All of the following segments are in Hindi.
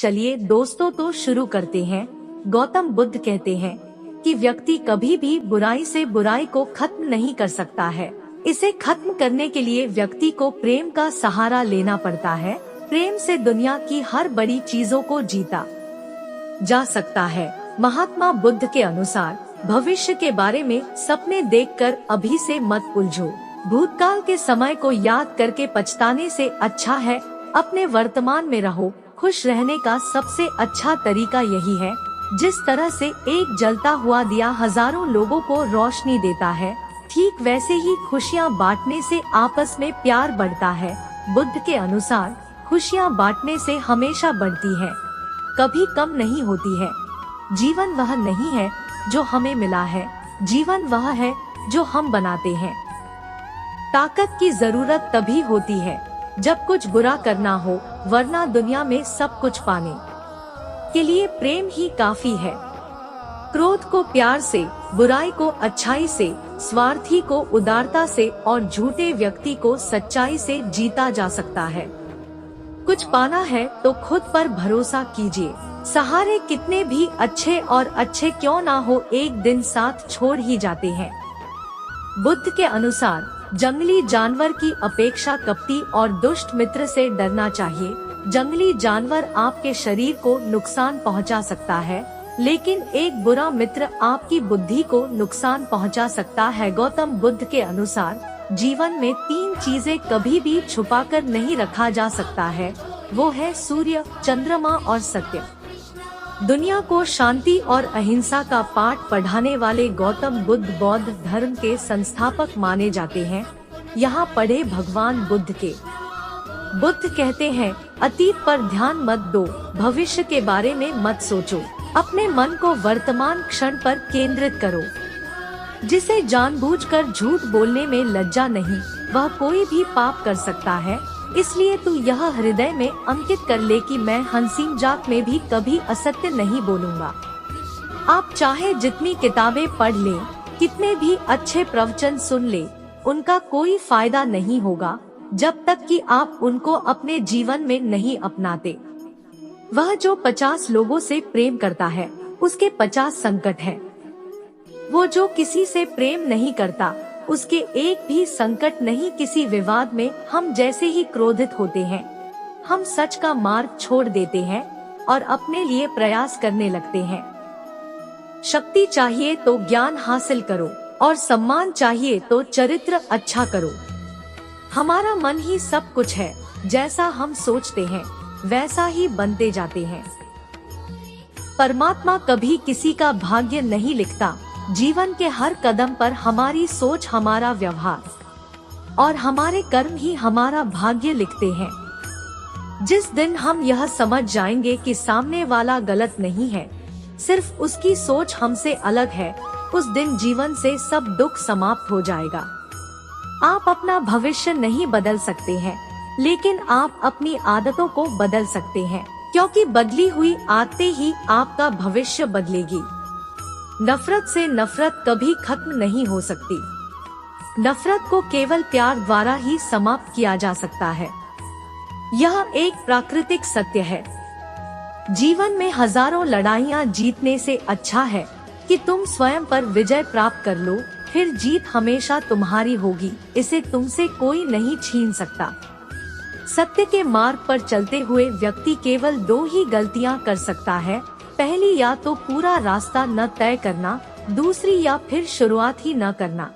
चलिए दोस्तों, तो शुरू करते हैं। गौतम बुद्ध कहते हैं कि व्यक्ति कभी भी बुराई से बुराई को खत्म नहीं कर सकता है। इसे खत्म करने के लिए व्यक्ति को प्रेम का सहारा लेना पड़ता है। प्रेम से दुनिया की हर बड़ी चीजों को जीता जा सकता है। महात्मा बुद्ध के अनुसार भविष्य के बारे में सपने देखकर अभी से मत उलझो। भूतकाल के समय को याद करके पछताने से अच्छा है अपने वर्तमान में रहो। खुश रहने का सबसे अच्छा तरीका यही है। जिस तरह से एक जलता हुआ दिया हजारों लोगों को रोशनी देता है, ठीक वैसे ही खुशियाँ बांटने से आपस में प्यार बढ़ता है। बुद्ध के अनुसार खुशियाँ बांटने से हमेशा बढ़ती है, कभी कम नहीं होती है। जीवन वह नहीं है जो हमें मिला है, जीवन वह है जो हम बनाते हैं। ताकत की जरूरत तभी होती है जब कुछ बुरा करना हो, वरना दुनिया में सब कुछ पाने के लिए प्रेम ही काफी है। क्रोध को प्यार से, बुराई को अच्छाई से, स्वार्थी को उदारता से और झूठे व्यक्ति को सच्चाई से जीता जा सकता है। कुछ पाना है तो खुद पर भरोसा कीजिए। सहारे कितने भी अच्छे और अच्छे क्यों ना हो, एक दिन साथ छोड़ ही जाते हैं। बुद्ध के अनुसार जंगली जानवर की अपेक्षा कपटी और दुष्ट मित्र से डरना चाहिए। जंगली जानवर आपके शरीर को नुकसान पहुंचा सकता है, लेकिन एक बुरा मित्र आपकी बुद्धि को नुकसान पहुंचा सकता है। गौतम बुद्ध के अनुसार जीवन में 3 चीजें कभी भी छुपाकर नहीं रखा जा सकता है, वो है सूर्य, चंद्रमा और सत्य। दुनिया को शांति और अहिंसा का पाठ पढ़ाने वाले गौतम बुद्ध बौद्ध धर्म के संस्थापक माने जाते हैं। यहाँ पढ़े भगवान बुद्ध के। बुद्ध कहते हैं, अतीत पर ध्यान मत दो, भविष्य के बारे में मत सोचो, अपने मन को वर्तमान क्षण पर केंद्रित करो। जिसे जानबूझकर झूठ बोलने में लज्जा नहीं, वह कोई भी पाप कर सकता है। इसलिए तू यह हृदय में अंकित कर ले कि मैं हंसी मजाक में भी कभी असत्य नहीं बोलूँगा। आप चाहे जितनी किताबें पढ़ ले, कितने भी अच्छे प्रवचन सुन ले, उनका कोई फायदा नहीं होगा जब तक कि आप उनको अपने जीवन में नहीं अपनाते। वह जो 50 लोगों से प्रेम करता है, उसके 50 संकट है। वो जो किसी से प्रेम नहीं करता, उसके एक भी संकट नहीं। किसी विवाद में हम जैसे ही क्रोधित होते हैं, हम सच का मार्ग छोड़ देते हैं और अपने लिए प्रयास करने लगते हैं। शक्ति चाहिए तो ज्ञान हासिल करो और सम्मान चाहिए तो चरित्र अच्छा करो। हमारा मन ही सब कुछ है, जैसा हम सोचते हैं वैसा ही बनते जाते हैं। परमात्मा कभी किसी का भाग्य नहीं लिखता। जीवन के हर कदम पर हमारी सोच, हमारा व्यवहार और हमारे कर्म ही हमारा भाग्य लिखते हैं। जिस दिन हम यह समझ जाएंगे कि सामने वाला गलत नहीं है, सिर्फ उसकी सोच हमसे अलग है, उस दिन जीवन से सब दुख समाप्त हो जाएगा। आप अपना भविष्य नहीं बदल सकते हैं, लेकिन आप अपनी आदतों को बदल सकते हैं, क्योंकि बदली हुई आदतें ही आपका भविष्य बदलेगी। नफरत से नफरत कभी खत्म नहीं हो सकती। नफरत को केवल प्यार द्वारा ही समाप्त किया जा सकता है। यह एक प्राकृतिक सत्य है। जीवन में हजारों लड़ाइयाँ जीतने से अच्छा है कि तुम स्वयं पर विजय प्राप्त कर लो, फिर जीत हमेशा तुम्हारी होगी, इसे तुमसे कोई नहीं छीन सकता। सत्य के मार्ग पर चलते हुए व्यक्ति केवल 2 ही गलतियाँ कर सकता है। पहली, या तो पूरा रास्ता न तय करना, दूसरी या फिर शुरुआत ही न करना।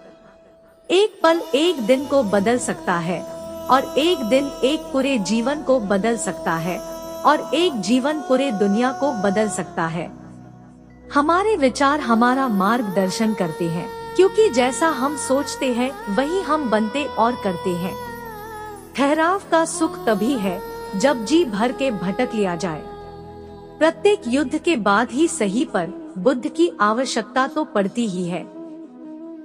एक पल एक दिन को बदल सकता है और एक दिन एक पूरे जीवन को बदल सकता है और एक जीवन पूरे दुनिया को बदल सकता है। हमारे विचार हमारा मार्गदर्शन करते हैं, क्योंकि जैसा हम सोचते हैं वही हम बनते और करते हैं। ठहराव का सुख तभी है जब जी भर के भटक लिया जाए। प्रत्येक युद्ध के बाद ही सही पर बुद्ध की आवश्यकता तो पड़ती ही है।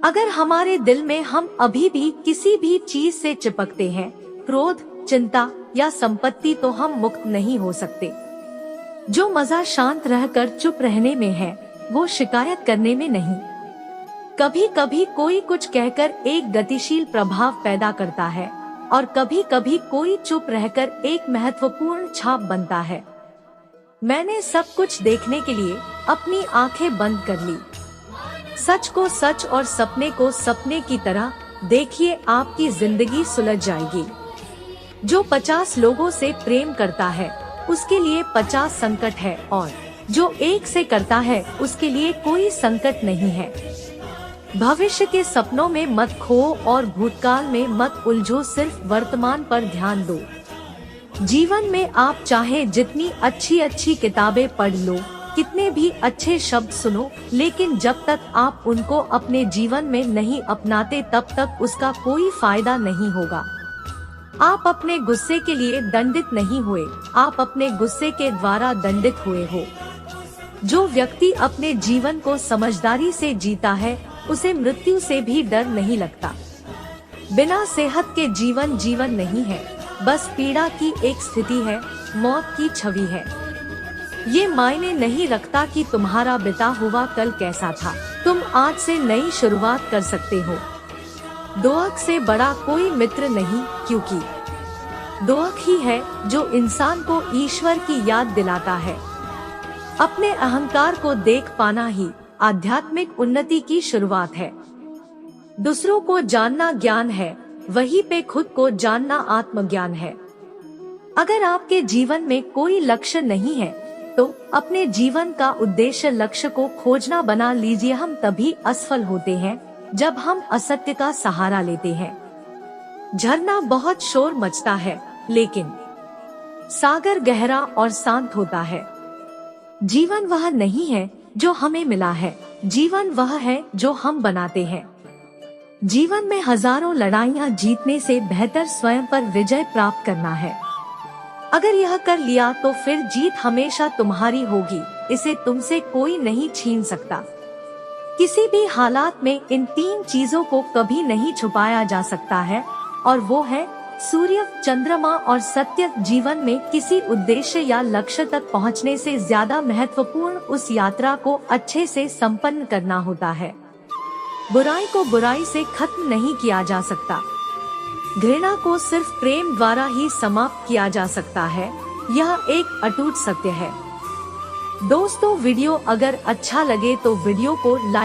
अगर हमारे दिल में हम अभी भी किसी भी चीज से चिपकते हैं, क्रोध, चिंता या संपत्ति, तो हम मुक्त नहीं हो सकते। जो मजा शांत रहकर चुप रहने में है, वो शिकायत करने में नहीं। कभी कभी कोई कुछ कहकर एक गतिशील प्रभाव पैदा करता है और कभी कभी कोई चुप रहकर एक महत्वपूर्ण छाप बनता है। मैंने सब कुछ देखने के लिए अपनी आंखें बंद कर ली। सच को सच और सपने को सपने की तरह देखिए, आपकी जिंदगी सुलझ जाएगी। जो 50 लोगों से प्रेम करता है उसके लिए 50 संकट है, और जो एक से करता है उसके लिए कोई संकट नहीं है। भविष्य के सपनों में मत खो और भूतकाल में मत उलझो, सिर्फ वर्तमान पर ध्यान दो। जीवन में आप चाहे जितनी अच्छी किताबें पढ़ लो, कितने भी अच्छे शब्द सुनो, लेकिन जब तक आप उनको अपने जीवन में नहीं अपनाते तब तक उसका कोई फायदा नहीं होगा। आप अपने गुस्से के लिए दंडित नहीं हुए, आप अपने गुस्से के द्वारा दंडित हुए हो। जो व्यक्ति अपने जीवन को समझदारी से जीता है उसे मृत्यु से भी डर नहीं लगता। बिना सेहत के जीवन नहीं है, बस पीड़ा की एक स्थिति है, मौत की छवि है। ये मायने नहीं रखता कि तुम्हारा बिता हुआ कल कैसा था, तुम आज से नई शुरुआत कर सकते हो। दोअक से बड़ा कोई मित्र नहीं, क्योंकि दोअक ही है जो इंसान को ईश्वर की याद दिलाता है। अपने अहंकार को देख पाना ही आध्यात्मिक उन्नति की शुरुआत है। दूसरों को जानना ज्ञान है, वहीं पे खुद को जानना आत्मज्ञान है। अगर आपके जीवन में कोई लक्ष्य नहीं है तो अपने जीवन का उद्देश्य लक्ष्य को खोजना बना लीजिए। हम तभी असफल होते हैं जब हम असत्य का सहारा लेते हैं। झरना बहुत शोर मचता है, लेकिन सागर गहरा और शांत होता है। जीवन वह नहीं है जो हमें मिला है, जीवन वह है जो हम बनाते हैं। जीवन में हजारों लड़ाइयाँ जीतने से बेहतर स्वयं पर विजय प्राप्त करना है। अगर यह कर लिया तो फिर जीत हमेशा तुम्हारी होगी, इसे तुमसे कोई नहीं छीन सकता। किसी भी हालात में इन 3 चीजों को कभी नहीं छुपाया जा सकता है, और वो है सूर्य, चंद्रमा और सत्य। जीवन में किसी उद्देश्य या लक्ष्य तक पहुंचने से ज्यादा महत्वपूर्ण उस यात्रा को अच्छे से संपन्न करना होता है। बुराई को बुराई से खत्म नहीं किया जा सकता। घृणा को सिर्फ प्रेम द्वारा ही समाप्त किया जा सकता है, यह एक अटूट सत्य है। दोस्तों, वीडियो अगर अच्छा लगे तो वीडियो को लाइक